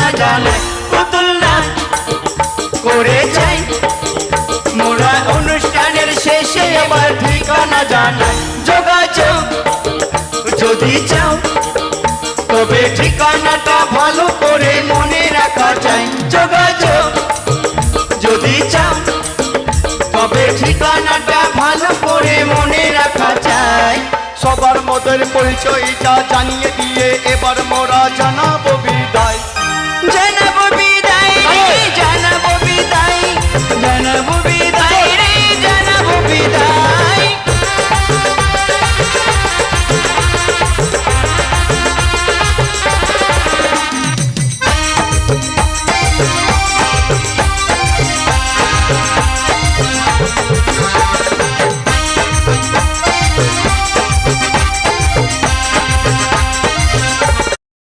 ঠিকানা জানাই পুতুল নাচ করে যাই মোরা অনুষ্ঠানের শেষে আবার ঠিকানা জানাই যোগাযোগ যদি চাও তবে ঠিকানাটা ভালো করে মনে রাখা চাই যোগাযোগ যদি চাও তবে ঠিকানাটা ভালো করে মনে রাখা চাই সবার মদের পরিচয়টা জানিয়ে দিয়ে এবার মোরা জানাবো